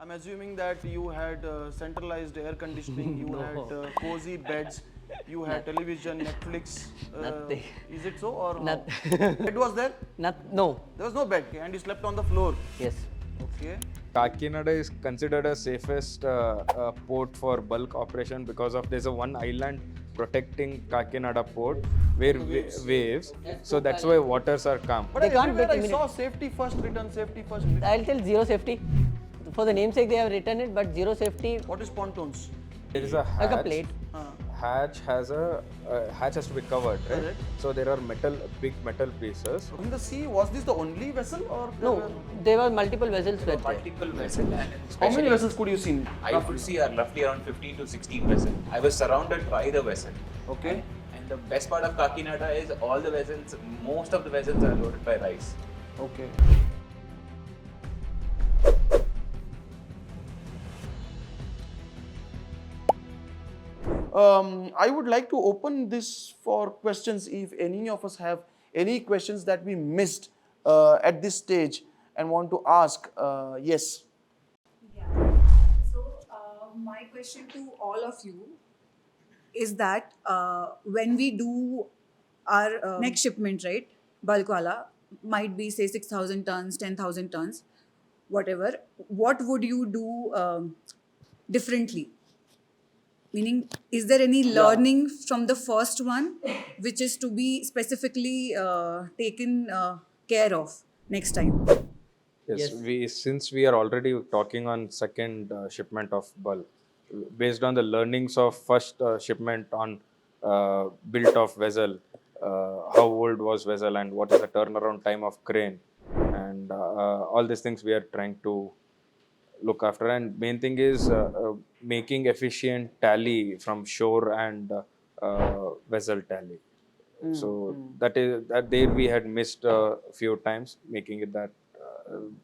I'm assuming that you had centralized air conditioning, you had cozy beds, you had television, Netflix. Nothing. Is it so or how? Nothing. Bed was there? No. There was no bed and you slept on the floor. Yes. Okay. Kakinada is considered a safest port for bulk operation because of there's a one island protecting Kakinada port where waves. So that's why waters are calm. But They can't everywhere get I saw safety first written, safety first written. I'll tell zero safety. For the namesake, they have written it, but zero safety. What is pontoons? There is a hatch. Like a plate. Hatch has hatch has to be covered, right? Correct. So there are big metal pieces. In the sea, was this the only vessel or No, there were multiple vessels. Were there. Multiple vessels, and How many especially vessels could you see? I could see roughly around 15 to 16 vessels. I was surrounded by the vessel. Okay. And the best part of Kakinada is all the vessels, most of the vessels are loaded by rice. Okay. I would like to open this for questions if any of us have any questions that we missed at this stage and want to ask. Yes. Yeah. So, my question to all of you is that when we do our next shipment, right, bulk wala, might be say 6,000 tons, 10,000 tons, whatever, what would you do differently? Meaning, is there any learning from the first one which is to be specifically taken care of next time? Yes, since we are already talking on second shipment of bulk, based on the learnings of first shipment on built of vessel, how old was vessel and what is the turnaround time of crane, and all these things we are trying to look after. And main thing is making efficient tally from shore and vessel tally. So that there we had missed a few times, making it that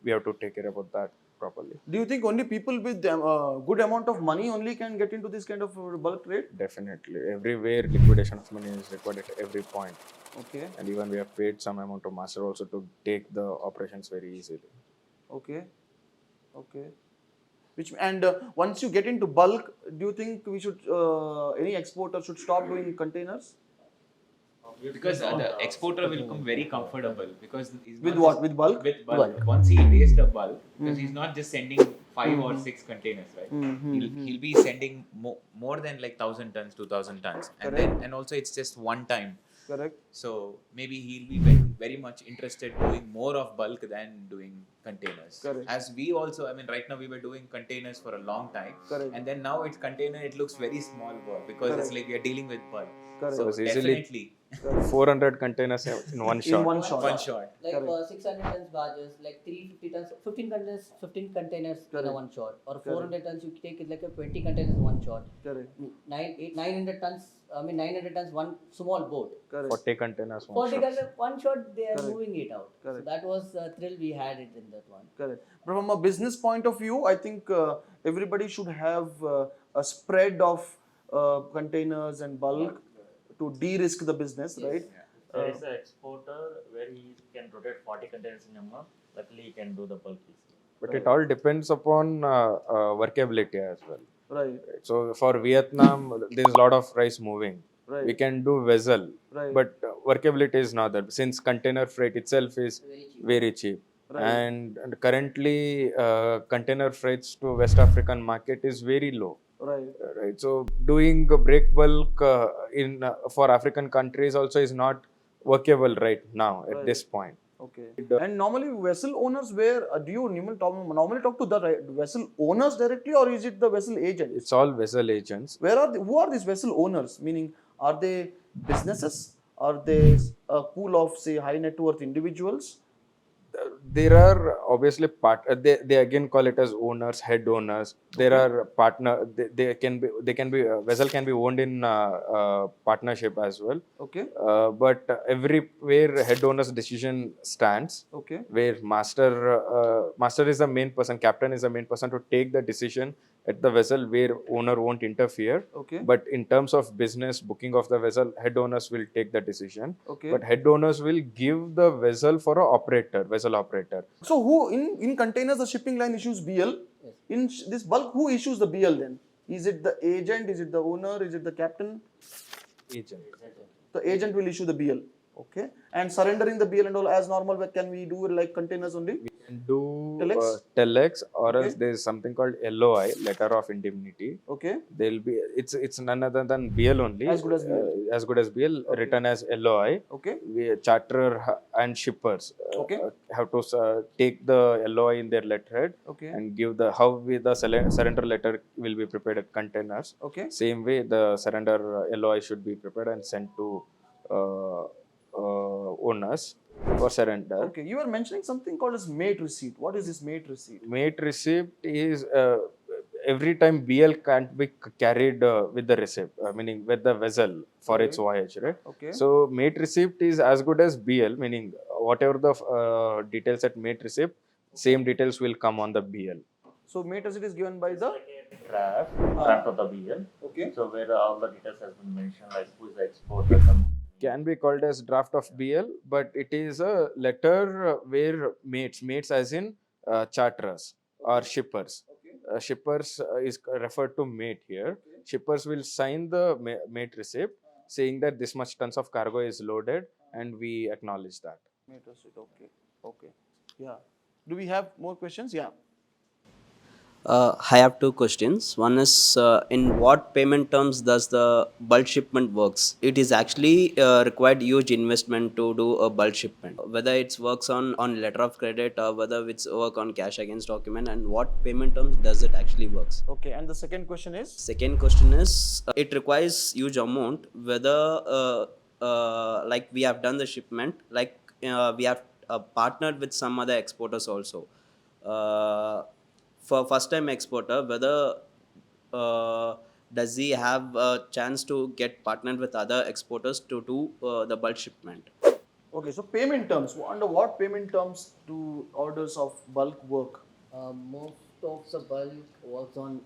we have to take care about that properly. Do you think only people with good amount of money only can get into this kind of bulk trade? Definitely, everywhere liquidation of money is required at every point, Okay. and even we have paid some amount of master also to take the operations very easily. Okay. Okay. Which and once you get into bulk, do you think we should any exporter should stop doing containers? Because the exporter will become very comfortable because he's With not what? just- With bulk? With bulk. Once he tastes the bulk, because he's not just sending 5 or 6 containers, right? He'll be sending more than like 1,000 tons, 2,000 tons, and also it's just one time. Correct. So maybe he'll be very, very much interested doing more of bulk than doing containers. Correct. As we also, I mean, right now we were doing containers for a long time, Correct. and then now it's container. It looks very small work because it's like we are dealing with bulk. Correct. So It's easily definitely 400 containers in one shot. In one shot. one shot. Like 600 tons barges, like 350 tons, 15 containers in a one shot, or 400 tons you take it like a 20 containers in one shot. Correct. 900 tons. 900 tons one small boat. Correct. 40 containers one 40 shot. containers one shot. They are Correct. moving it out. Correct. So that was a thrill we had it in that one. Correct. But from a business point of view, I think everybody should have a spread of containers and bulk to de-risk the business, right? There is an exporter where he can rotate 40 containers in a month. Luckily, he can do the bulk easily. But it all depends upon workability as well. Right. So for Vietnam, there's a lot of rice moving. Right. We can do vessel, Right. but workability is not that, since container freight itself is very cheap. Right. And currently, container freights to West African market is very low. Right. Right. So doing a break bulk in for African countries also is not workable right now at this point. Okay. And normally vessel owners, where do you normally talk to the vessel owners directly, or is it the vessel agents? It's all vessel agents. Where are who are these vessel owners? Meaning, are they businesses? Are they a pool of say high net worth individuals? There are obviously they again call it as owners, head owners. There are partner. They can be vessel can be owned in partnership as well. Okay. But everywhere head owner's decision stands. Okay. Where master is the main person, captain is the main person to take the decision at the vessel, where owner won't interfere. Okay. But in terms of business booking of the vessel, head owners will take the decision. Okay. But head owners will give the vessel for a vessel operator. So who in containers the shipping line issues BL? Yes. in this bulk, who issues the BL then? Is it the agent? Is it the owner? Is it the captain? Agent. The agent will issue the BL. Okay. And surrendering the BL and all as normal, but can we do like containers only? We can do Telex? telex, or Okay. else there is something called LOI, letter of indemnity. Okay. There'll be it's none other than BL only. As good as BL. As good as BL, written as LOI. Okay. We charterer and shippers Okay. have to take the LOI in their letterhead Okay. and give the the surrender letter will be prepared at containers. Okay. Same way, the surrender LOI should be prepared and sent to owners for surrender. Okay. You were mentioning something called as mate receipt. What is this mate receipt? Mate receipt is every time BL can't be carried with the receipt, meaning with the vessel for its voyage, right? Okay. So mate receipt is as good as BL, meaning whatever the details at mate receipt, same details will come on the BL. So mate receipt is given by the Draft of the BL. okay. So where all the details has been mentioned, like who is the exporter, Can be called as draft of BL, but it is a letter where mates as in charterers or shippers. Shippers is referred to mate here. Shippers will sign the mate receipt saying that this much tons of cargo is loaded, and we acknowledge that. Mate receipt. Okay. Okay. Yeah. Do we have more questions? Yeah. I have two questions. One is in what payment terms does the bulk shipment works? It is actually required huge investment to do a bulk shipment. Whether it works on letter of credit or whether it's work on cash against document, and what payment terms does it actually works? Okay. And the second question is Second question is it requires huge amount. Whether like we have done the shipment, like we have partnered with some other exporters also. For first time exporter, whether does he have a chance to get partnered with other exporters to do the bulk shipment? okay. So payment terms. Under what payment terms do orders of bulk work? Most of the bulk works on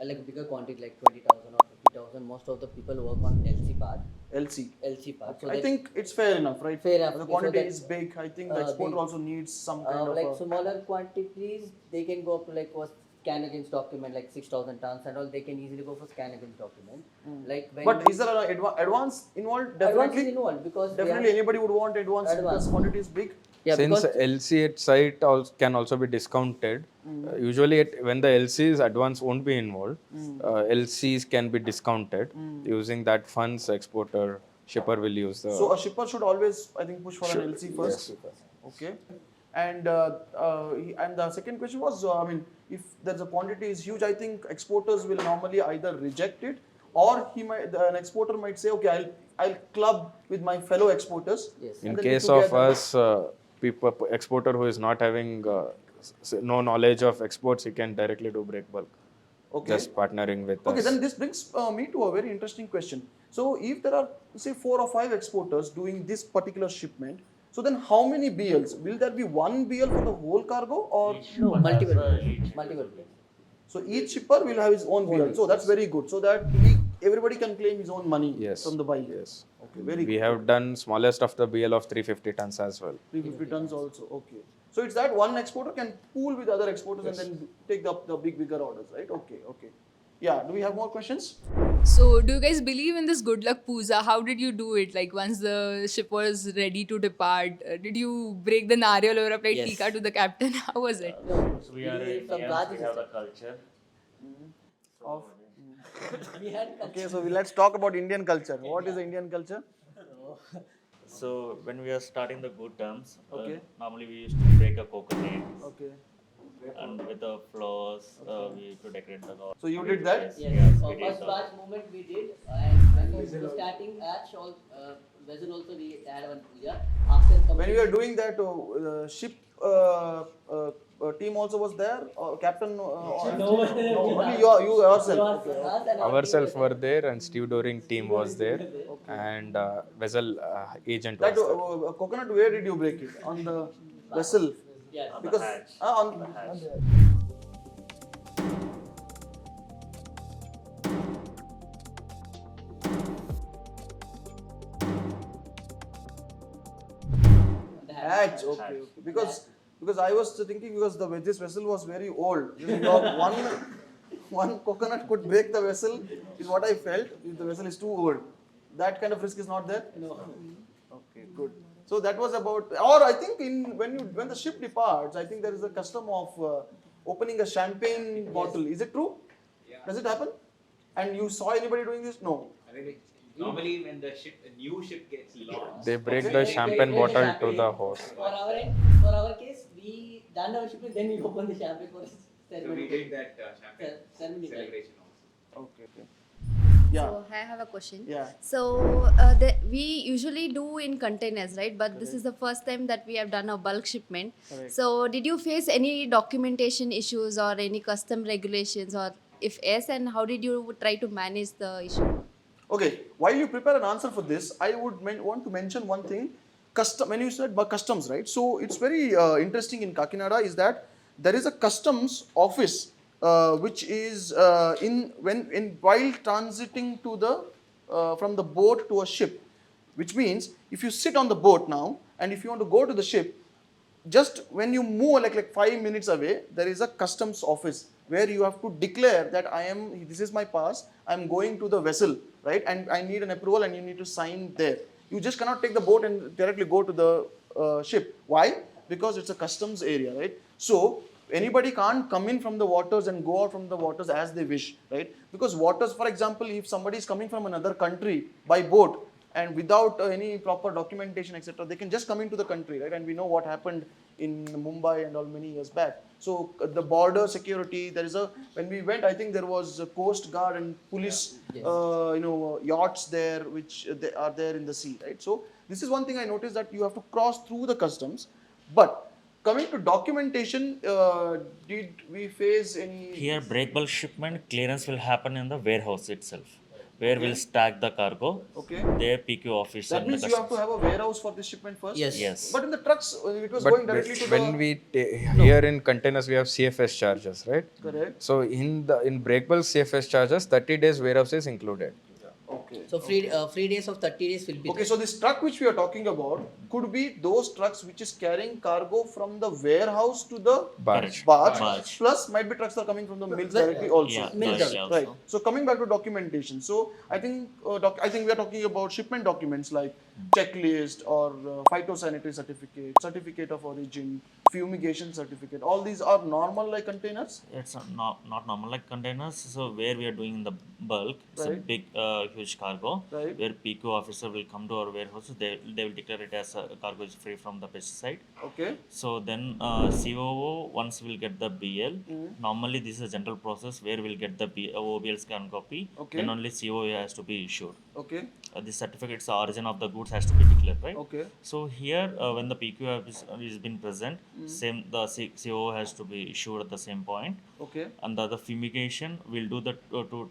like bigger quantity, like 20,000 or 50,000. Most of the people work on LC part. LC. LC part. So I that, think it's fair enough, right? Fair enough. The So quantity that- is big. I think the exporter big. also needs some kind of like a, smaller quantities, they can go up to like was scan against document like 6,000 tons and all. They can easily go for scan against document. Like when But is there an advance involved? advance Definitely. is involved because we Definitely, have- anybody would want advance because Advance. quantity is big. yeah, Since because LC at site can also be discounted, usually when the LCs advance won't be involved, LCs can be discounted. Using that funds, exporter, shipper will use the. So a shipper should always, I think, push for an LC first. Okay. And and the second question was, I mean, if there's a quantity is huge, I think exporters will normally either reject it, or an exporter might say, okay, I'll club with my fellow exporters. Yes. In and then case together- of us, exporter who is not having no knowledge of exports, he can directly do break bulk. Okay. Just partnering with Okay, us. then this brings me to a very interesting question. So, if there are, say, 4 or 5 exporters doing this particular shipment, so then how many BLs? Will there be one BL for the whole cargo, or no multiple multiple players. so each shipper will have his own BL? So that's very good. So that everybody can claim his own money Yes. from the buy. Yes. Okay, very We good. have done smallest of the BL of 350 tons as well. 350 tons also. Okay. So it's that one exporter can pool with other exporters and then take the bigger orders, right? Okay, okay. Yeah. Do we have more questions? So, do you guys believe in this good luck puja? How did you do it? Like, once the ship was ready to depart, did you break the nariyal or apply Yes. tika to the captain? How was it? So we are From Indians, Raj we have the culture. Of We had okay. So let's talk about Indian culture. What is the Indian culture? So when we are starting the good terms, Okay. normally we used to break a coconut Okay. and with the flowers we used to decorate the god. So you did that? Yes, we did first that. batch moment we did, and when we were starting batch, all vessel also we had one puja. After When you were doing that, ship team also was there, or captain? Only you yourself. Okay. Ourselves were there, and stevedoring team was there, and vessel agent was That there. coconut, where did you break it? On the vessel? Yes. Because on The hatch, okay, okay. Because because I was thinking because this vessel was very old. Just one coconut could break the vessel is what I felt. If the vessel is too old, that kind of risk is not there. No. Okay, good. So that was about, or I think when the ship departs, I think there is a custom of opening a champagne bottle. Is it true? Yeah. Does it happen? And you saw anybody doing this? No. I mean, normally when a new ship gets launched, They break Okay. the Break champagne the bottle to champagne. the hose. For our case, we done our shipment, then we open the champagne for so ceremony. we did that champagne Ceremony. celebration also. Okay. Yeah. So I have a question. Yeah. So we usually do in containers, right? But this is the first time that we have done a bulk shipment. Correct. So did you face any documentation issues or any custom regulations, or if yes, and how did you try to manage the issue? Okay, while you prepare an answer for this, I would want to mention one thing. When you said customs, right? So it's very interesting in Kakinada is that there is a customs office which is while transiting to from the boat to a ship, which means if you sit on the boat now and if you want to go to the ship, just when you move like 5 minutes away, there is a customs office where you have to declare that this is my pass, I'm going to the vessel, right? And I need an approval and you need to sign there. You just cannot take the boat and directly go to the ship. Why? Because it's a customs area, right? So anybody can't come in from the waters and go out from the waters as they wish, right? Because waters, for example, if somebody is coming from another country by boat, and without any proper documentation, etc., they can just come into the country, right? And we know what happened in Mumbai and all many years back. So the border security, when we went, I think there was a Coast Guard and police, yachts there, which they are there in the sea, right? So this is one thing I noticed, that you have to cross through the customs. But coming to documentation, did we face any? Here, break bulk shipment clearance will happen in the warehouse itself, where we'll stack the cargo. Okay. Their PQ office. That and means the you have to customs. have a warehouse for this shipment first? Yes. Yes. But in the trucks, it was But going directly to when here in containers we have CFS charges, right? Correct. So in break bulk CFS charges, 30 days warehouse is included. Okay. So free days of 30 days will be Okay, there. so this truck which we are talking about could be those trucks which is carrying cargo from the warehouse to the Barge. barge. Plus might be trucks that are coming from the mills directly also. Yeah, Mills directly also. Right. So coming back to documentation. So I think we are talking about shipment documents like checklist or phytosanitary certificate of origin, fumigation certificate. All these are normal like containers. It's not normal like containers. So where we are doing in the bulk, it's a Right. big huge cargo. Right. Where PQ officer will come to our warehouse. They will declare it as a cargo is free from the pesticide. Okay. So then COO once we'll get the BL. Normally this is a general process where we'll get the OBL scan copy. Okay. Then only COO has to be issued. Okay. This certificate's origin of the goods has to be declared, right? Okay. So here, when the PQ is been present, the COO has to be issued at the same point. Okay. And the fumigation, we'll do the two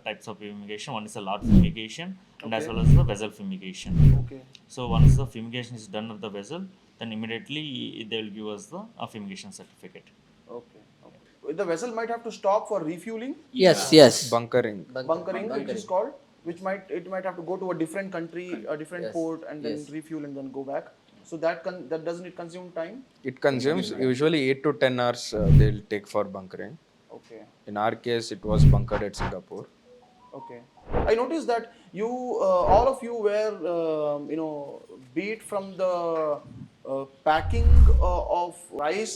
types of fumigation. One is a large fumigation, and as Okay. well as the vessel fumigation. Okay. So once the fumigation is done at the vessel, then immediately they will give us the fumigation certificate. Okay. The vessel might have to stop for refueling, Yes. Bunkering. bunkering, which is called, which might have to go to a different country, a different Yes. port, and then Yes. refuel and then go back. So that doesn't it consume time? It consumes usually 8 to 10 hours they'll take for bunkering. Okay. In our case, it was bunkered at Singapore. Okay. I noticed that you, all of you were, be it from the packing of rice,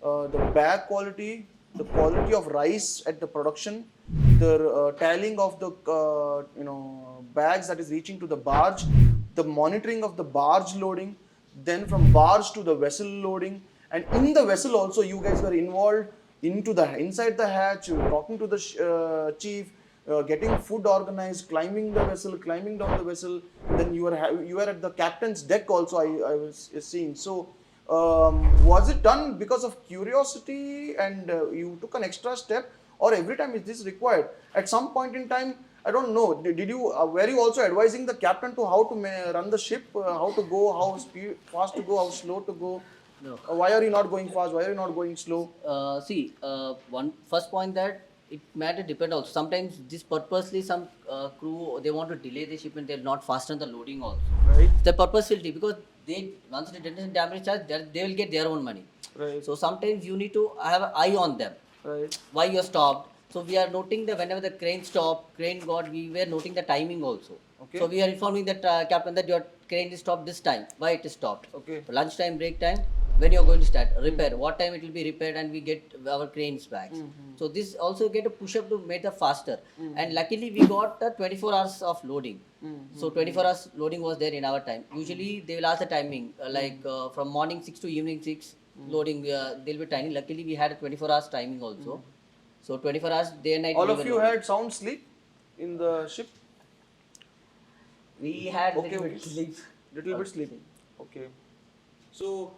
the bag quality, the quality of rice at the production, the tallying of the, bags that is reaching to the barge, the monitoring of the barge loading, then from barge to the vessel loading, and in the vessel also you guys were involved inside the hatch, you were talking to the chief, getting food organized, climbing down the vessel. Then you were at the captain's deck also. I was seeing. So was it done because of curiosity and you took an extra step, or every time is this required? At some point in time, I don't know. Did you were you also advising the captain to how to run the ship, how to go, how fast to go, how slow to go? No. Why are you not going fast? Why are you not going slow? One first point that it matter depend also. Sometimes this purposely some crew they want to delay the shipment. They'll not fasten the loading also. Right. The purposefully because once the detention damage charge, they will get their own money. Right. So sometimes you need to have an eye on them. Right. Why you're stopped. So we are noting that whenever the crane stopped, we were noting the timing also. Okay. So we are informing that captain that your crane is stopped this time. Why it is stopped? Okay. So lunchtime, break time, when you're going to start repair, what time it will be repaired, and we get our cranes back. So this also get a push up to make the faster. And luckily we got the 24 hours of loading. So 24 hours loading was there in our time. Usually they will ask the timing from morning 6 to evening 6 loading. They'll be timing. Luckily we had a 24 hours timing also. So 24 hours day and night. All we of were you loading. had sound sleep in the ship? We had Okay, little okay. bit sleep. Little bit sleep. Okay. So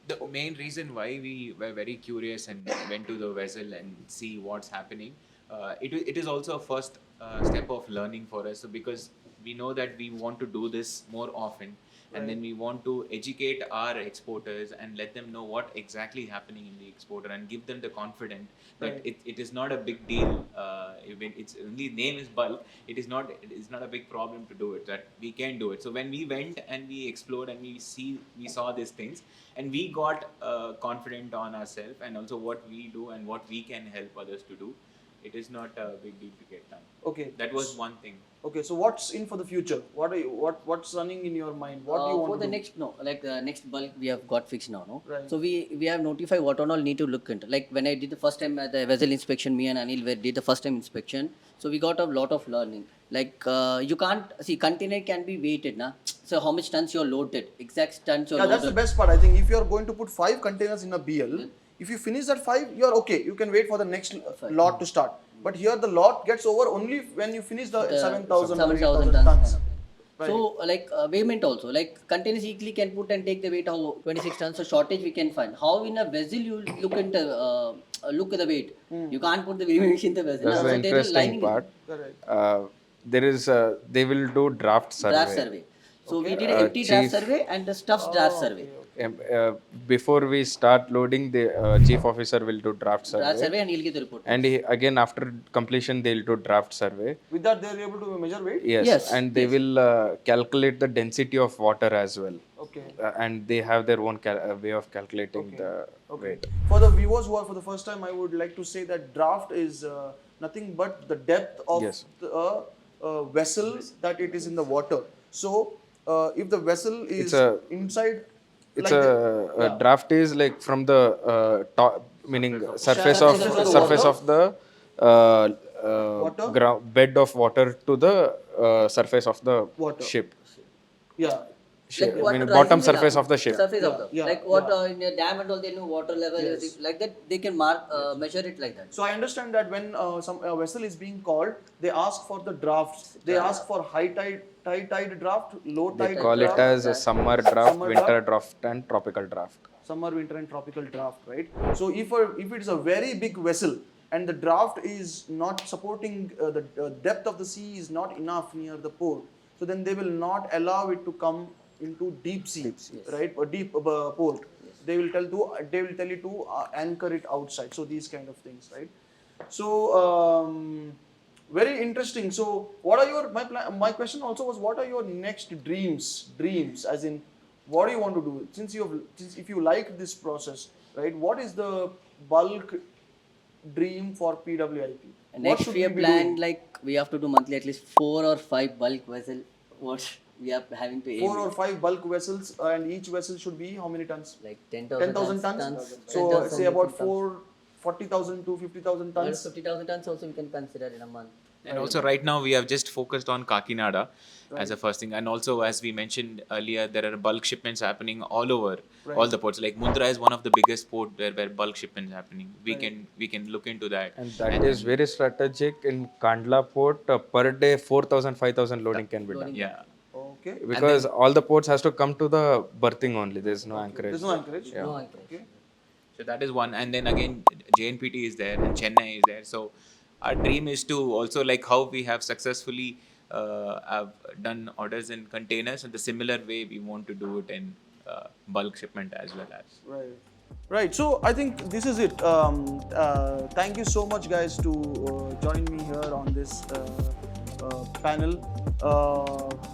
the main reason why we were very curious and went to the vessel and see what's happening, it is also a first step of learning for us. So because we know that we want to do this more often, and then we want to educate our exporters and let them know what exactly happening in the exporter and give them the confidence that it is not a big deal. Even its only name is bulk. It is not a big problem to do it. That we can do it. So when we went and we explored and we saw these things, and we got confident on ourselves and also what we do and what we can help others to do. It is not a big deal to get done. Okay. That was one thing. Okay, so what's in for the future? What's running in your mind? What do you want for to the do? next bulk we have got fixed now, no? Right. So we have notified what all need to look into. Like when I did the first time at the vessel inspection, me and Anil did the first time inspection. So we got a lot of learning. Like you can't see container can be weighted, na. So how much tons you're loaded, exact tons you're Yeah, loaded. that's the best part. I think if you are going to put 5 containers in a BL, if you finish that 5, you are okay. You can wait for the next lot to start. But here the lot gets over only when you finish the 7,000 or 8,000 tons. tons. Right. So weighment also, like containers easily can put and take the weight of 26 tons. So shortage we can find. How in a vessel you look into look at the weight. You can't put the weight in the vessel. That's So the there is interesting lining part. Correct. There is they will do draft survey. Draft survey. So we did an empty draft chief- survey and the stuffs draft survey. Before we start loading, the chief officer will do draft survey. Draft survey and he'll give the report. And again after completion they'll do draft survey. With that, they are able to measure weight? Yes, and they will calculate the density of water as well. Okay. And they have their own way of calculating the weight. For the viewers who are for the first time, I would like to say that draft is nothing but the depth of Yes. the vessel that it is in the water. So, if the vessel is inside, It's like a draft is like from the top, meaning surface of the bed of water to the surface of the Water. ship. yeah, Meaning bottom surface of the ship. Surface of the Yeah, like what in a dam and all they know water level is like that they can measure it like that. So I understand that when some vessel is being called, they ask for the drafts. They ask for high tide draft, low They tide call it draft, as a summer draft, Summer winter draft, and tropical draft. summer, winter, and tropical draft, right? So if it is a very big vessel and the draft is not supporting the depth of the sea is not enough near the port, so then they will not allow it to come into deep sea, right? Or deep port. They will tell you to anchor it outside. So these kind of things, right? So very interesting. So what are your my question also was, what are your next dreams as in what do you want to do since if you like this process, right? What is the bulk dream for PWIP? And next should we have be planned doing? like we have to do monthly at least 4 or 5 bulk vessel. What we are having to aim 4 or 5 bulk vessels, and each vessel should be how many tons? like 10,000 tons. So say about 40,000 to 50,000 tons. 50,000 tons also we can consider in a month. And also right now we have just focused on Kakinada as a first thing. And also as we mentioned earlier, there are bulk shipments happening all over all the ports. Like Mundra is one of the biggest port where bulk shipments happening. We can look into that. And that is very strategic. In Kandla port, per day 4,000, 5,000 loading can be done. Yeah. Okay. Because all the ports has to come to the berthing only. There is no anchorage. There's no anchorage. No anchorage. Okay. So that is one. And then again, JNPT is there and Chennai is there. So our dream is to also, like how we have successfully have done orders in containers, in the similar way we want to do it in bulk shipment as well as. Right. So I think this is it. Thank you so much, guys, to join me here on this panel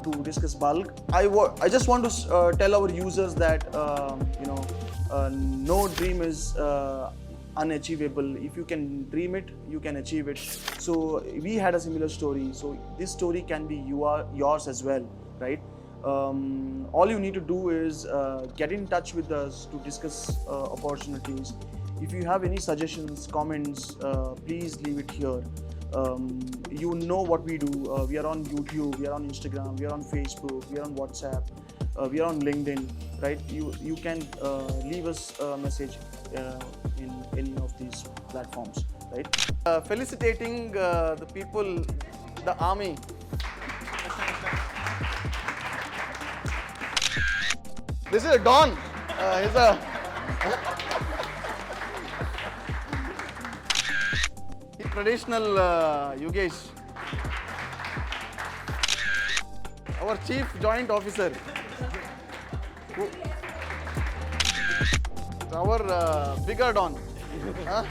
to discuss bulk. I just want to tell our users that no dream is unachievable. If you can dream it, you can achieve it. So we had a similar story. So this story can be yours as well, right? All you need to do is get in touch with us to discuss opportunities. If you have any suggestions, comments, please leave it here. You know what we do. We are on YouTube, we are on Instagram, we are on Facebook, we are on WhatsApp, we are on LinkedIn, right? You can leave us a message in any of these platforms, right? Felicitating the people, the army. This is a Don. He's a traditional Yogesh. Our Chief Joint Officer. Our bigger Don. Huh?